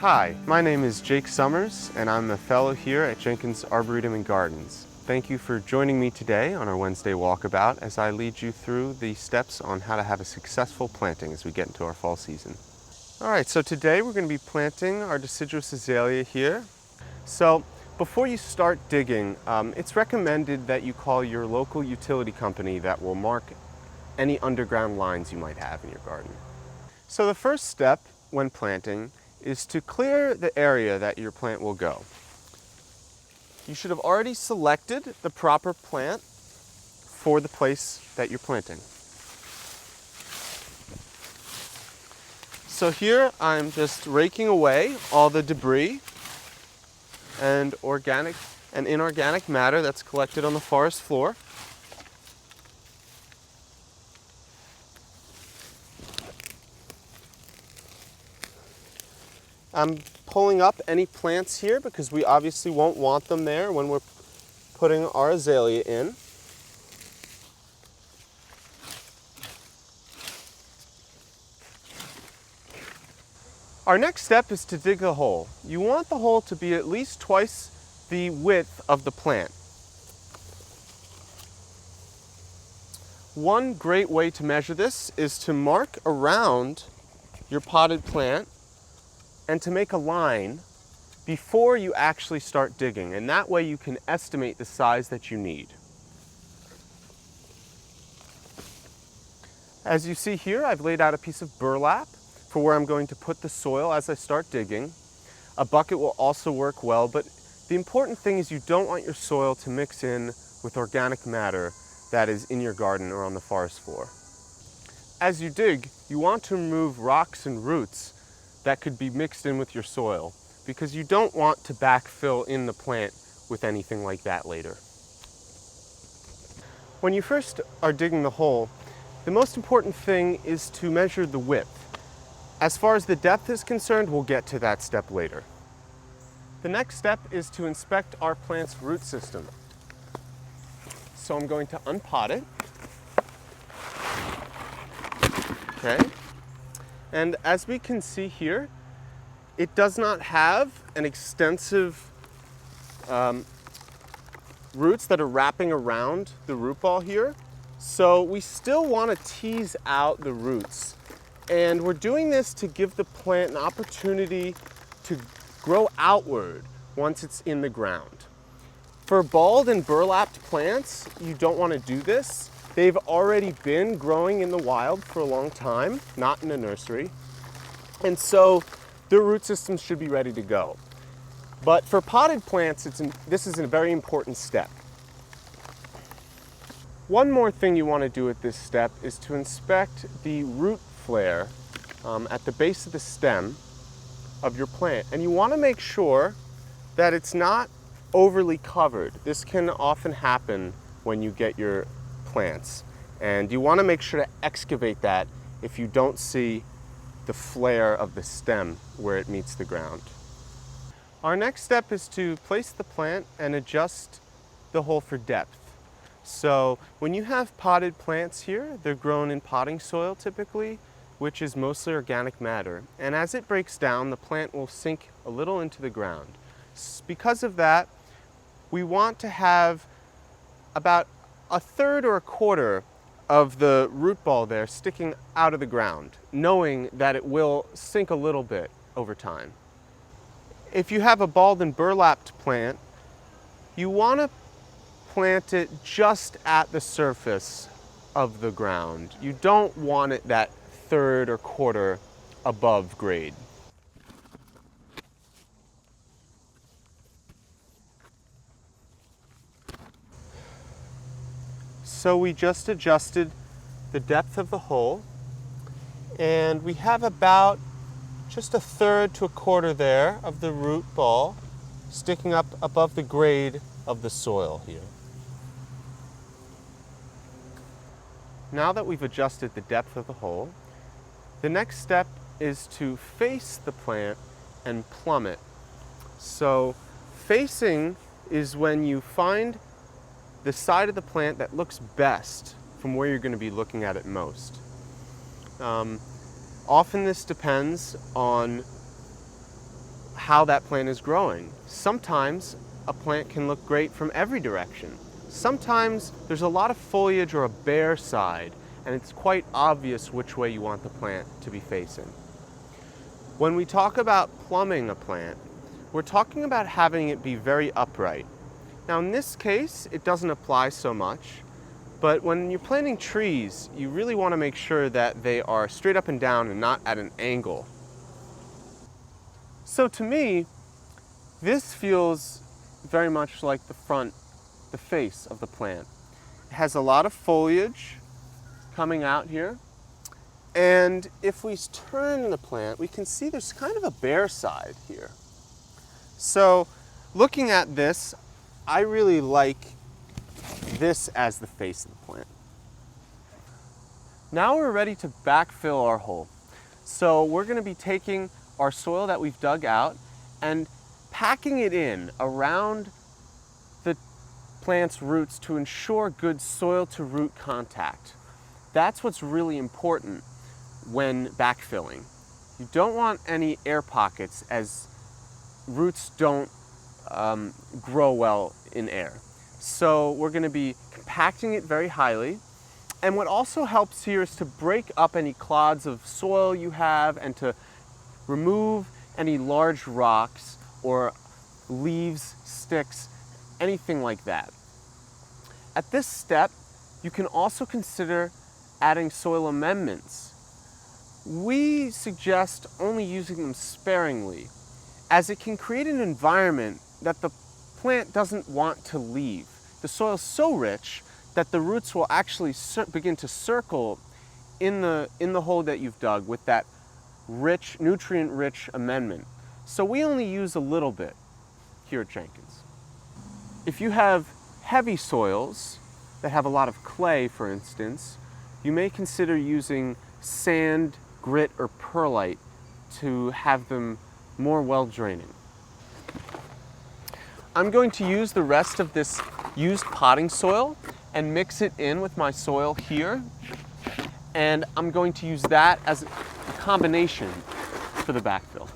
Hi, my name is Jake Summers and I'm a fellow here at Jenkins Arboretum and Gardens. Thank you for joining me today on our Wednesday Walkabout as I lead you through the steps on how to have a successful planting as we get into our fall season. Alright, so today we're going to be planting our deciduous azalea here. So before you start digging, it's recommended that you call your local utility company that will mark any underground lines you might have in your garden. So the first step when planting is to clear the area that your plant will go. You should have already selected the proper plant for the place that you're planting. So here I'm just raking away all the debris and organic and inorganic matter that's collected on the forest floor. I'm pulling up any plants here because we obviously won't want them there when we're putting our azalea in. Our next step is to dig a hole. You want the hole to be at least twice the width of the plant. One great way to measure this is to mark around your potted plant and to make a line before you actually start digging, and that way you can estimate the size that you need. As you see here, I've laid out a piece of burlap for where I'm going to put the soil as I start digging. A bucket will also work well, but the important thing is you don't want your soil to mix in with organic matter that is in your garden or on the forest floor. As you dig, you want to remove rocks and roots that could be mixed in with your soil, because you don't want to backfill in the plant with anything like that later. When you first are digging the hole, the most important thing is to measure the width. As far as the depth is concerned, we'll get to that step later. The next step is to inspect our plant's root system. So I'm going to unpot it. Okay. And as we can see here, it does not have an extensive roots that are wrapping around the root ball here. So we still want to tease out the roots. And we're doing this to give the plant an opportunity to grow outward once it's in the ground. For balled and burlapped plants, you don't want to do this. They've already been growing in the wild for a long time, not in a nursery. And so their root systems should be ready to go. But for potted plants, this is a very important step. One more thing you want to do at this step is to inspect the root flare at the base of the stem of your plant. And you want to make sure that it's not overly covered. This can often happen when you get your plants. And you want to make sure to excavate that if you don't see the flare of the stem where it meets the ground. Our next step is to place the plant and adjust the hole for depth. So when you have potted plants here, they're grown in potting soil typically, which is mostly organic matter. And as it breaks down, the plant will sink a little into the ground. Because of that, we want to have about a third or a quarter of the root ball there sticking out of the ground, knowing that it will sink a little bit over time. If you have a balled and burlapped plant, you want to plant it just at the surface of the ground. You don't want it that third or quarter above grade. So we just adjusted the depth of the hole, and we have about just a third to a quarter there of the root ball sticking up above the grade of the soil here. Now that we've adjusted the depth of the hole, the next step is to face the plant and plumb it. So facing is when you find the side of the plant that looks best from where you're going to be looking at it most. Often this depends on how that plant is growing. Sometimes a plant can look great from every direction. Sometimes there's a lot of foliage or a bare side, and it's quite obvious which way you want the plant to be facing. When we talk about plumbing a plant, we're talking about having it be very upright. Now in this case, it doesn't apply so much, but when you're planting trees, you really want to make sure that they are straight up and down and not at an angle. So to me, this feels very much like the face of the plant. It has a lot of foliage coming out here. And if we turn the plant, we can see there's kind of a bare side here. So looking at this, I really like this as the face of the plant. Now we're ready to backfill our hole. So we're going to be taking our soil that we've dug out and packing it in around the plant's roots to ensure good soil to root contact. That's what's really important when backfilling. You don't want any air pockets, as roots don't grow well in air. So we're going to be compacting it very highly. And what also helps here is to break up any clods of soil you have and to remove any large rocks or leaves, sticks, anything like that. At this step, you can also consider adding soil amendments. We suggest only using them sparingly, as it can create an environment that the plant doesn't want to leave. The soil is so rich that the roots will actually begin to circle in the hole that you've dug with that rich, nutrient-rich amendment. So we only use a little bit here at Jenkins. If you have heavy soils that have a lot of clay, for instance, you may consider using sand, grit, or perlite to have them more well-draining. I'm going to use the rest of this used potting soil and mix it in with my soil here. And I'm going to use that as a combination for the backfill.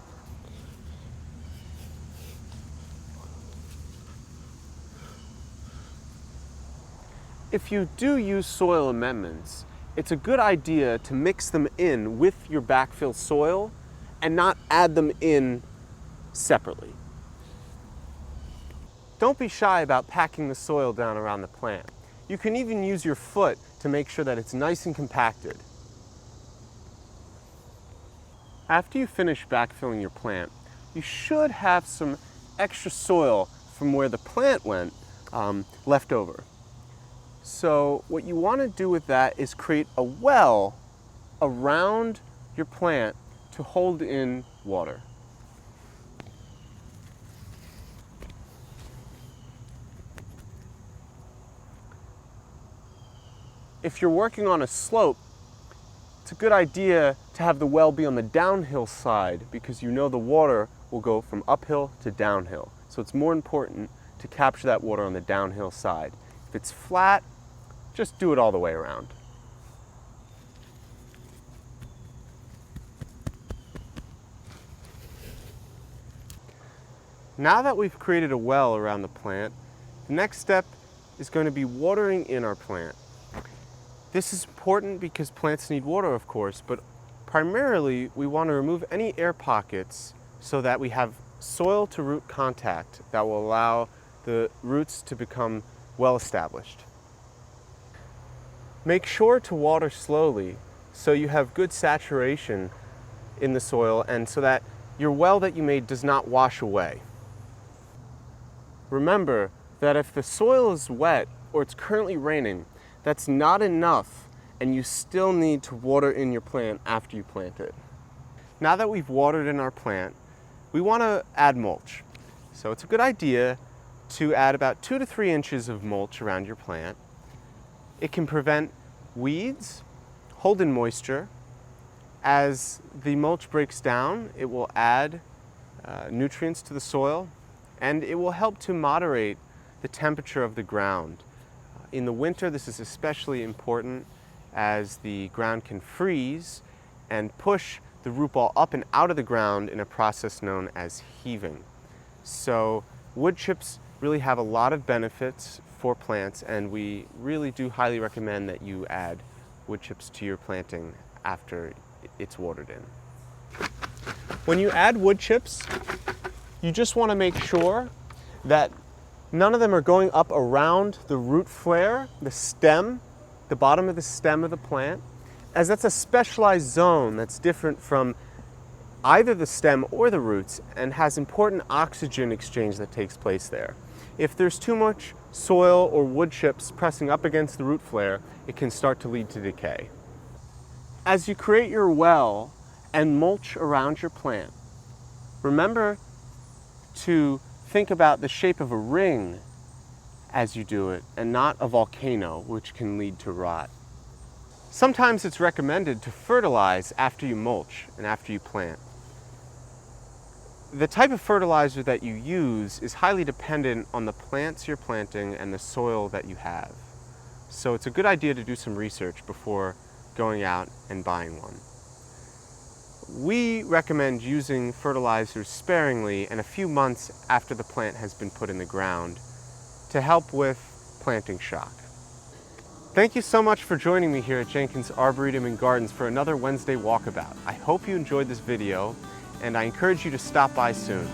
If you do use soil amendments, it's a good idea to mix them in with your backfill soil and not add them in separately. Don't be shy about packing the soil down around the plant. You can even use your foot to make sure that it's nice and compacted. After you finish backfilling your plant, you should have some extra soil from where the plant went left over. So what you want to do with that is create a well around your plant to hold in water. If you're working on a slope, it's a good idea to have the well be on the downhill side because you know the water will go from uphill to downhill. So it's more important to capture that water on the downhill side. If it's flat, just do it all the way around. Now that we've created a well around the plant, the next step is going to be watering in our plant. This is important because plants need water, of course, but primarily we want to remove any air pockets so that we have soil to root contact that will allow the roots to become well established. Make sure to water slowly so you have good saturation in the soil and so that your well that you made does not wash away. Remember that if the soil is wet or it's currently raining, that's not enough and you still need to water in your plant after you plant it. Now that we've watered in our plant, we want to add mulch. So it's a good idea to add about 2 to 3 inches of mulch around your plant. It can prevent weeds, hold in moisture. As the mulch breaks down, it will add nutrients to the soil, and it will help to moderate the temperature of the ground. In the winter, this is especially important as the ground can freeze and push the root ball up and out of the ground in a process known as heaving. So wood chips really have a lot of benefits for plants, and we really do highly recommend that you add wood chips to your planting after it's watered in. When you add wood chips, you just want to make sure that none of them are going up around the root flare, the stem, the bottom of the stem of the plant, as that's a specialized zone that's different from either the stem or the roots and has important oxygen exchange that takes place there. If there's too much soil or wood chips pressing up against the root flare, it can start to lead to decay. As you create your well and mulch around your plant, remember to think about the shape of a ring as you do it and not a volcano, which can lead to rot. Sometimes it's recommended to fertilize after you mulch and after you plant. The type of fertilizer that you use is highly dependent on the plants you're planting and the soil that you have. So it's a good idea to do some research before going out and buying one. We recommend using fertilizers sparingly and a few months after the plant has been put in the ground to help with planting shock. Thank you so much for joining me here at Jenkins Arboretum and Gardens for another Wednesday Walkabout. I hope you enjoyed this video, and I encourage you to stop by soon.